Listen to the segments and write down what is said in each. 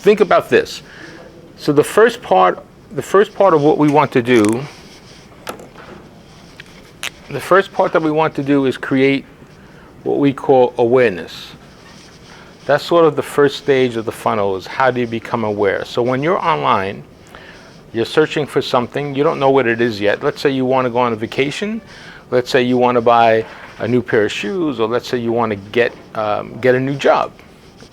think about this. So the first part of what we want to do, the first part that we want to do is create what we call awareness. That's sort of the first stage of the funnel, is how do you become aware? So when you're online, you're searching for something, you don't know what it is yet. Let's say you want to go on a vacation. Let's say you want to buy a new pair of shoes, or let's say you want to get a new job.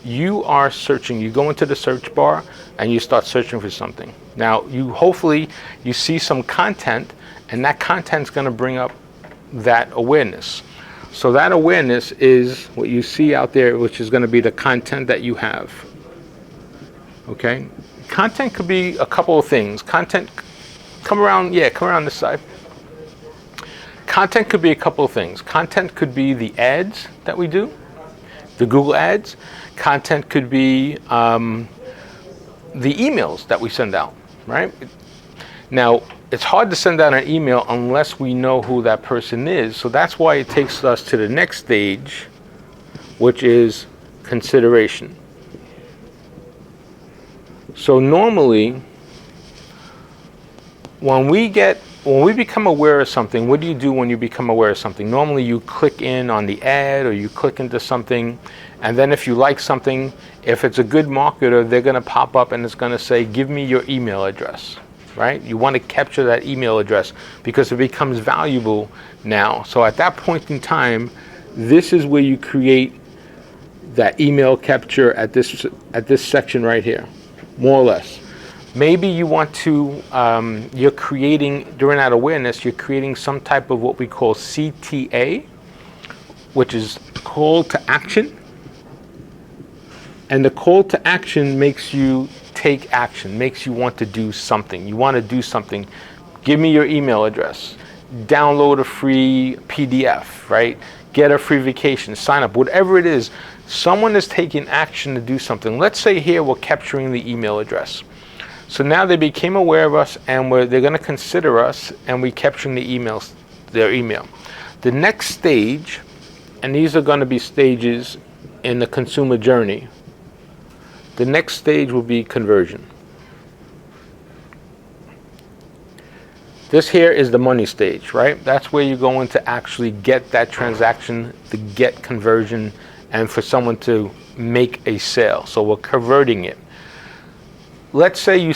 You are searching. You go into the search bar and you start searching for something. Now, hopefully you see some content, and that content's going to bring up that awareness. So that awareness is what you see out there, which is going to be the content that you have. Okay? Content could be a couple of things. Content, come around this side. Content could be a couple of things. Content could be the ads that we do, the Google ads. Content could be the emails that we send out, right? Now, it's hard to send out an email unless we know who that person is. So that's why it takes us to the next stage, which is consideration. So normally, when we become aware of something, what do you do when you become aware of something? Normally you click in on the ad, or you click into something, and then if you like something, if it's a good marketer, they're going to pop up and it's going to say, give me your email address, right? You want to capture that email address because it becomes valuable now. So at that point in time, this is where you create that email capture at this section right here, more or less. Maybe you want to, you're creating, during that awareness, you're creating some type of what we call CTA, which is call to action. And the call to action makes you take action, makes you want to do something. You want to do something. Give me your email address. Download a free PDF, right? Get a free vacation, sign up, whatever it is. Someone is taking action to do something. Let's say here we're capturing the email address. So now they became aware of us, and they're going to consider us, and we're capturing their email. The next stage, and these are going to be stages in the consumer journey. The next stage will be conversion. This here is the money stage, right? That's where you're going to actually get that transaction, to get conversion, and for someone to make a sale. So we're converting it. Let's say you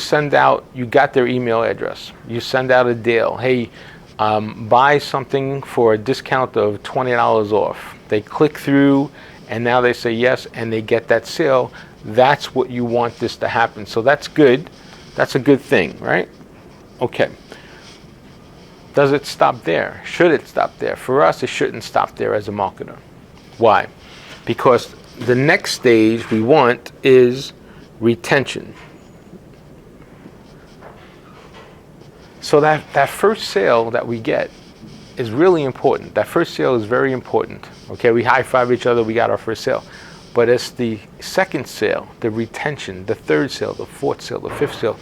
got their email address. You send out a deal. Hey, buy something for a discount of $20 off. They click through, and now they say yes, and they get that sale. That's what you want this to happen. So that's good. That's a good thing, right? Okay. Does it stop there? Should it stop there? For us, it shouldn't stop there as a marketer. Why? Because the next stage we want is retention. So that first sale that we get is really important. That first sale is very important. Okay, we high-five each other, we got our first sale. But it's the second sale, the retention, the third sale, the fourth sale, the fifth sale.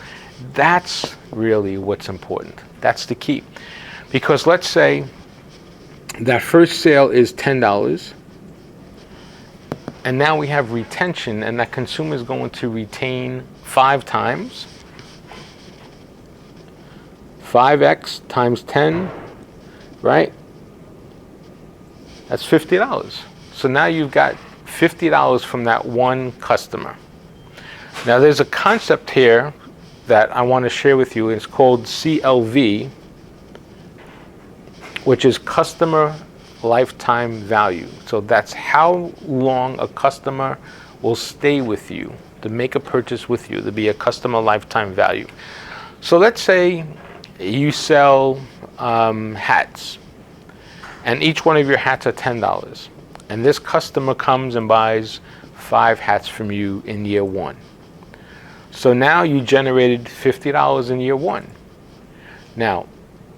That's really what's important. That's the key. Because let's say that first sale is $10, and now we have retention, and that consumer is going to retain 5 times. 5x times 10, right? That's $50. So now you've got $50 from that one customer. Now there's a concept here that I want to share with you. It's called CLV, which is customer lifetime value. So that's how long a customer will stay with you, to make a purchase with you, to be a customer lifetime value. So let's say you sell hats, and each one of your hats are $10. And this customer comes and buys 5 hats from you in year 1. So now you generated $50 in year 1. Now,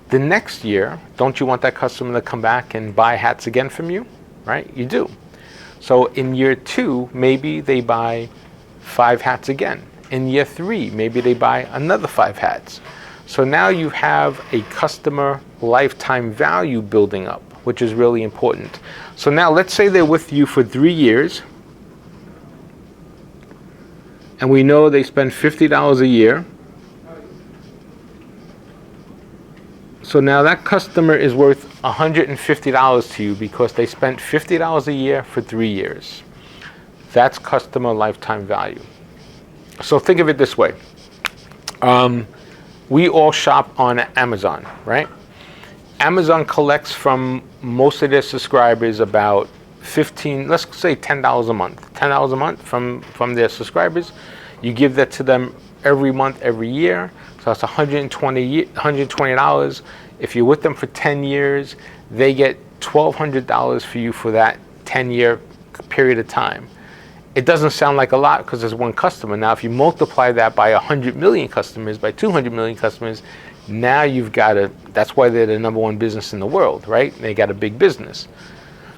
the next year, don't you want that customer to come back and buy hats again from you? Right? You do. So in year 2, maybe they buy 5 hats again. In year 3, maybe they buy another 5 hats. So now you have a customer lifetime value building up, which is really important. So now let's say they're with you for 3 years. and we know they spend $50 a year. So now that customer is worth $150 to you because they spent $50 a year for 3 years. That's customer lifetime value. So think of it this way. We all shop on Amazon, right? Amazon collects from most of their subscribers about let's say $10 a month. $10 a month from their subscribers. You give that to them every month, every year. So that's $120. If you're with them for 10 years, they get $1,200 for you for that 10-year period of time. It doesn't sound like a lot because there's one customer. Now, if you multiply that by 100 million customers, by 200 million customers, now you've got that's why they're the number one business in the world, right? They got a big business.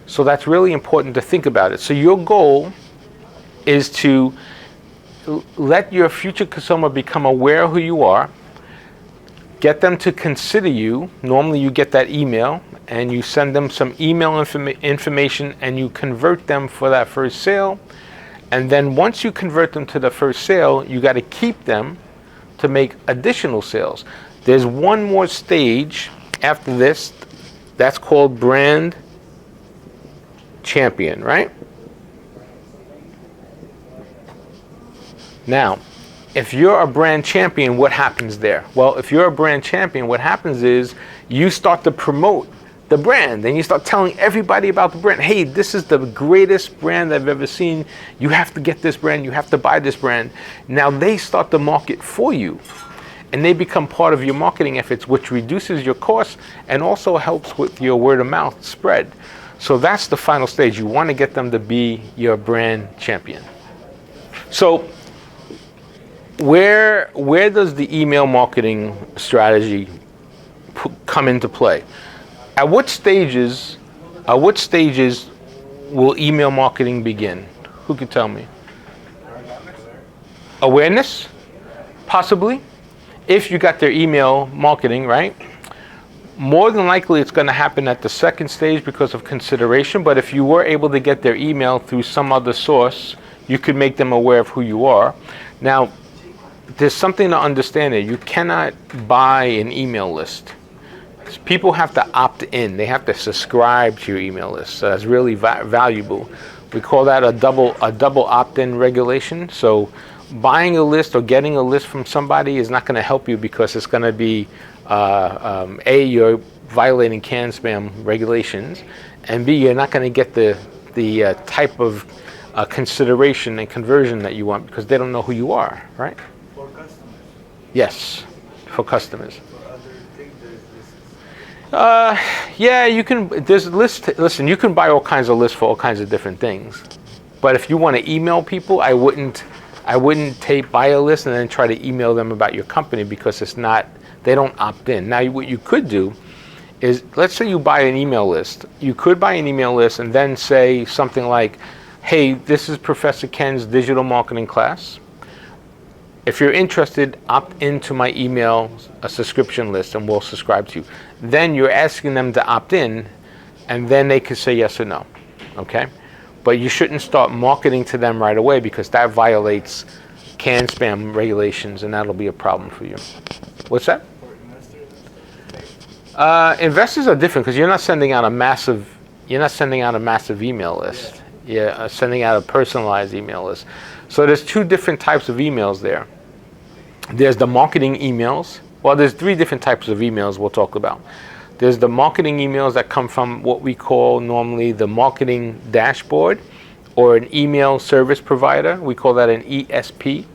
So that's really important to think about it. So your goal is to let your future consumer become aware of who you are, get them to consider you. Normally you get that email and you send them some email information and you convert them for that first sale. And then once you convert them to the first sale, you got to keep them to make additional sales. There's one more stage after this that's called brand champion, right? Now, if you're a brand champion, what happens there? Well, if you're a brand champion, what happens is you start to promote the brand and you start telling everybody about the brand. Hey, this is the greatest brand I've ever seen. You have to get this brand. You have to buy this brand. Now they start to market for you and they become part of your marketing efforts, which reduces your costs and also helps with your word of mouth spread. So that's the final stage. You want to get them to be your brand champion. So where does the email marketing strategy come into play? At what stages will email marketing begin? Who could tell me? Awareness? Possibly. If you got their email marketing, right? More than likely it's going to happen at the second stage because of consideration, but if you were able to get their email through some other source, you could make them aware of who you are. Now, there's something to understand here. You cannot buy an email list. People have to opt in. They have to subscribe to your email list. So that's really valuable. We call that a double opt-in regulation. So buying a list or getting a list from somebody is not going to help you because it's going to be you're violating CAN spam regulations, and B, you're not going to get the type of consideration and conversion that you want because they don't know who you are, right? For customers. Yes, for customers. For other things, there's lists. Yeah, you can. There's lists. Listen, you can buy all kinds of lists for all kinds of different things. But if you want to email people, I wouldn't buy a list and then try to email them about your company because it's not. They don't opt in. Now, what you could do is, let's say you buy an email list. You could buy an email list and then say something like, "Hey, this is Professor Ken's digital marketing class. If you're interested, opt into my email, a subscription list, and we'll subscribe to you." Then you're asking them to opt in, and then they could say yes or no, okay? But you shouldn't start marketing to them right away because that violates CAN spam regulations, and that'll be a problem for you. What's that? For investors? Investors are different because you're not sending out a massive email list. You're sending out a personalized email list. So there's two different types of emails there. There's the marketing emails. Well, there's three different types of emails we'll talk about. There's the marketing emails that come from what we call normally the marketing dashboard or an email service provider. We call that an ESP.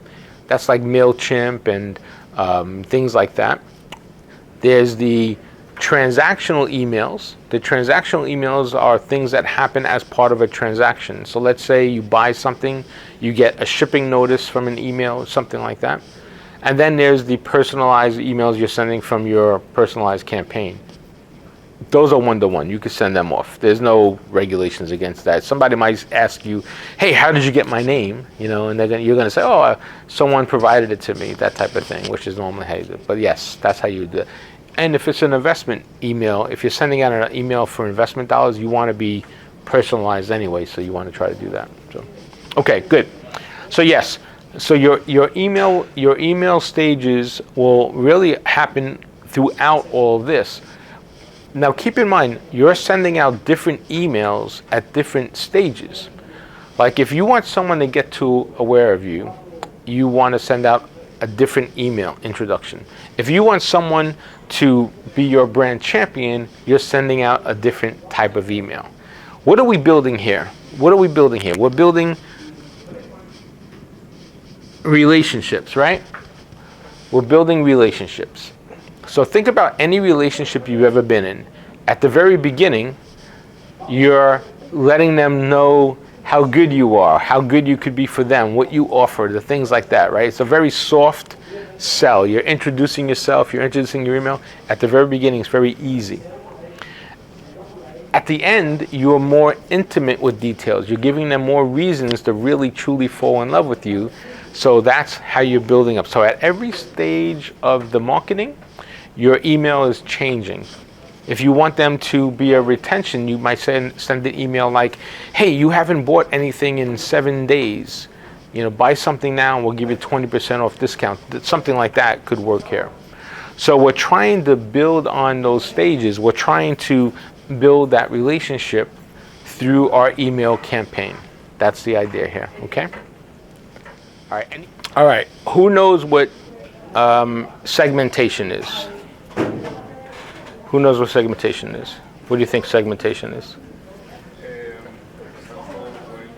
That's like MailChimp and things like that. There's the transactional emails. The transactional emails are things that happen as part of a transaction. So let's say you buy something, you get a shipping notice from an email, something like that. And then there's the personalized emails you're sending from your personalized campaign. Those are one-to-one. You can send them off. There's no regulations against that. Somebody might ask you, "Hey, how did you get my name?" You know, and you're going to say, "Oh, someone provided it to me," that type of thing, which is normally how you do it. But yes, that's how you do it. And if it's an investment email, if you're sending out an email for investment dollars, you want to be personalized anyway, so you want to try to do that. So, okay, good. So yes, So your email stages will really happen throughout all of this. Now keep in mind, you're sending out different emails at different stages. Like if you want someone to get too aware of you, you want to send out a different email introduction. If you want someone to be your brand champion, you're sending out a different type of email. What are we building here? What are we building here? We're building relationships, right? We're building relationships. So think about any relationship you've ever been in. At the very beginning, you're letting them know how good you are, how good you could be for them, what you offer, the things like that, right? It's a very soft sell. You're introducing yourself, you're introducing your email. At the very beginning, it's very easy. At the end, you're more intimate with details. You're giving them more reasons to really, truly fall in love with you. So that's how you're building up. So at every stage of the marketing, your email is changing. If you want them to be a retention, you might send an email like, hey, you haven't bought anything in 7 days. Buy something now and we'll give you 20% off discount. Something like that could work here. So we're trying to build on those stages. We're trying to build that relationship through our email campaign. That's the idea here, okay? All right. Who knows what segmentation is? Who knows what segmentation is? What do you think segmentation is? For example, when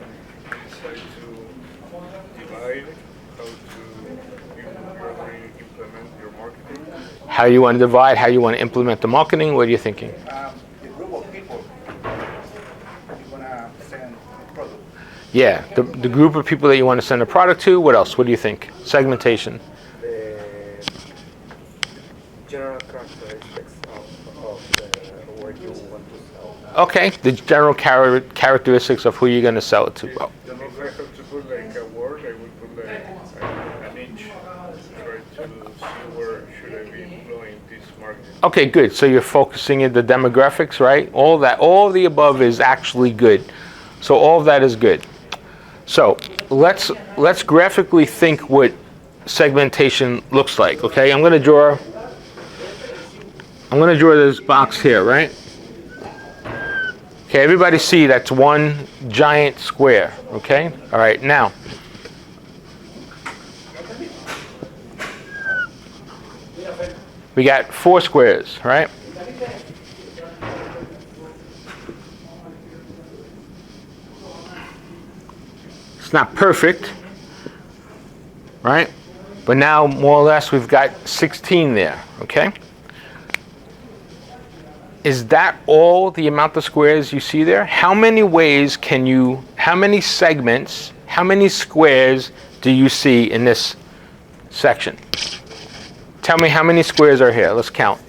you decide to divide how you're going to implement your marketing. How you want to divide, how you want to implement the marketing? What are you thinking? The group of people you want to send a product. Yeah, the group of people that you want to send a product to. What else? What do you think? Segmentation. The general characteristics of what you want to sell. Okay, the general characteristics of who you're going to sell it to. Well, If I have to put like a word, I would put like an inch. Try to see where should I be employing this marketing. okay, good. So you're focusing in the demographics, right? All the above is actually good. So all of that is good. So let's graphically think what segmentation looks like. Okay, I'm going to draw this box here, right? Okay, everybody see that's one giant square. Okay, all right. Now, we got 4 squares, right? It's not perfect, right? But now, more or less, we've got 16 there, okay? Is that all the amount of squares you see there? How many segments, how many squares do you see in this section? Tell me how many squares are here. Let's count.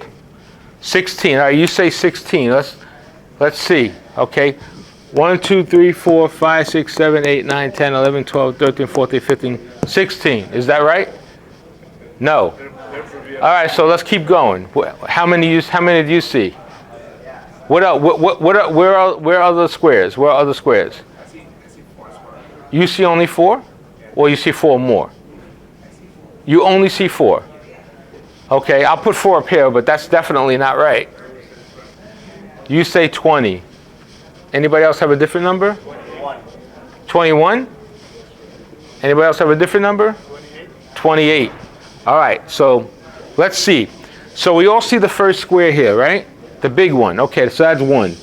16. All right, you say 16. Let's see. Okay. 1, 2, 3, 4, 5, 6, 7, 8, 9, 10, 11, 12, 13, 14, 15, 16. Is that right? No. All right, so let's keep going. How many do you see? What else? Where are the squares? Where are the squares? You see only 4? Or you see 4 more? You only see 4. Okay, I'll put 4 up here, but that's definitely not right. You say 20. Anybody else have a different number? 21? Anybody else have a different number? 28. All right, so let's see. So we all see the first square here, right? The big one. Okay, so that's 1.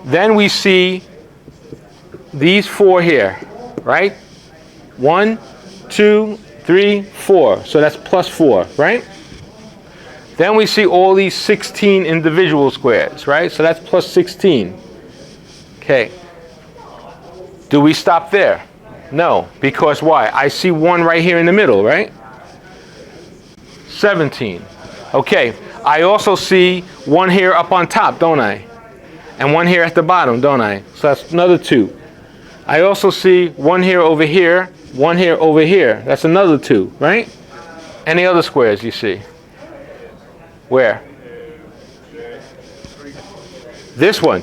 Then we see these 4 here, right? 1, 2, 3, 4. So that's plus 4, right? Then we see all these 16 individual squares, right? So that's plus 16. Okay. Do we stop there? No, because why? I see 1 right here in the middle, right? 17. Okay, I also see 1 here up on top, don't I? And 1 here at the bottom, don't I? So that's another 2. I also see 1 here over here, 1 here over here. That's another 2, right? Any other squares you see? Where? This one.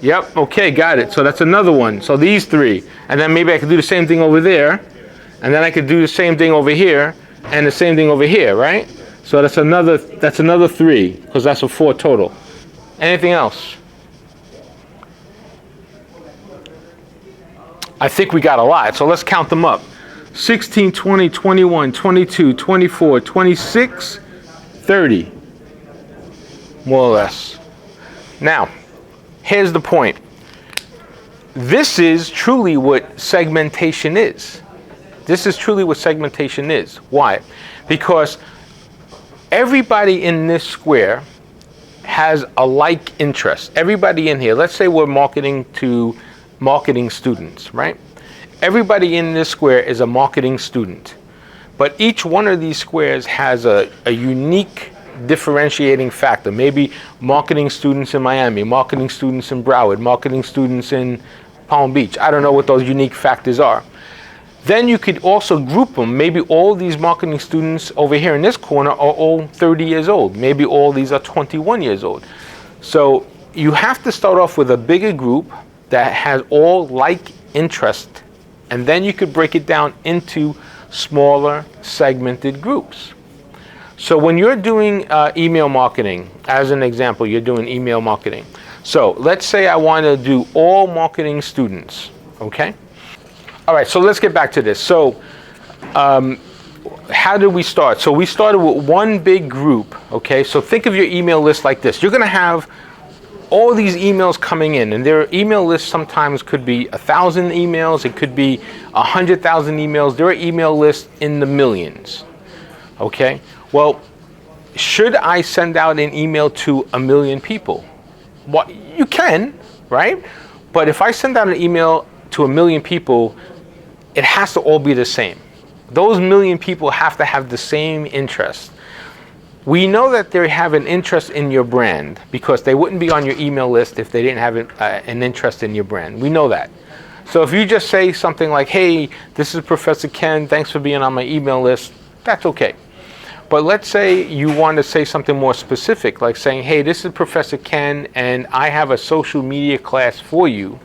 Yep, okay, got it. So that's another one. So these 3. And then maybe I could do the same thing over there. And then I could do the same thing over here and the same thing over here, right? So that's another 3, because that's a 4 total. Anything else? I think we got a lot, so let's count them up. 16, 20, 21, 22, 24, 26, 30. More or less. Now, here's the point. This is truly what segmentation is. This is truly what segmentation is. Why? Because everybody in this square has a like interest. Everybody in here, let's say we're marketing to marketing students, right? Everybody in this square is a marketing student. But each one of these squares has a unique differentiating factor. Maybe marketing students in Miami, marketing students in Broward, marketing students in Palm Beach. I don't know what those unique factors are. Then you could also group them. Maybe all these marketing students over here in this corner are all 30 years old. Maybe all these are 21 years old. So you have to start off with a bigger group that has all like interest, and then you could break it down into smaller segmented groups. So when you're doing email marketing, as an example, you're doing email marketing. So let's say I want to do all marketing students, okay? All right, so let's get back to this. So how did we start? So we started with one big group, okay? So think of your email list like this. You're going to have all these emails coming in, and their email list sometimes could be 1,000 emails, it could be 100,000 emails. There are email lists in the millions, okay? Well, should I send out an email to 1 million people? Well, you can, right? But if I send out an email to 1 million people, it has to all be the same. Those 1 million people have to have the same interest. We know that they have an interest in your brand because they wouldn't be on your email list if they didn't have an interest in your brand. We know that. So if you just say something like, hey, this is Professor Ken, thanks for being on my email list, that's okay. But let's say you want to say something more specific, like saying, hey, this is Professor Ken, and I have a social media class for you,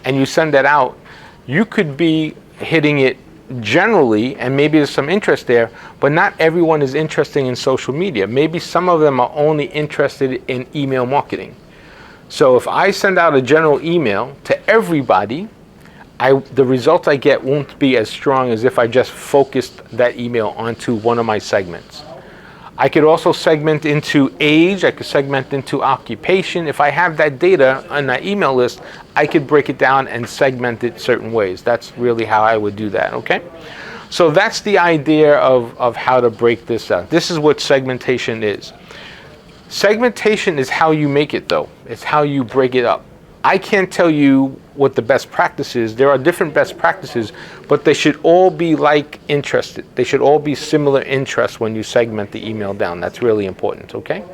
and you send that out. You could be hitting it generally, and maybe there's some interest there, but not everyone is interested in social media. Maybe some of them are only interested in email marketing. So if I send out a general email to everybody, the results I get won't be as strong as if I just focused that email onto one of my segments. I could also segment into age, I could segment into occupation. If I have that data on that email list, I could break it down and segment it certain ways. That's really how I would do that, okay? So that's the idea of how to break this out. This is what segmentation is. Segmentation is how you make it though. It's how you break it up. I can't tell you what the best practice is. There are different best practices, but they should all be like interested. They should all be similar interests when you segment the email down. That's really important, okay?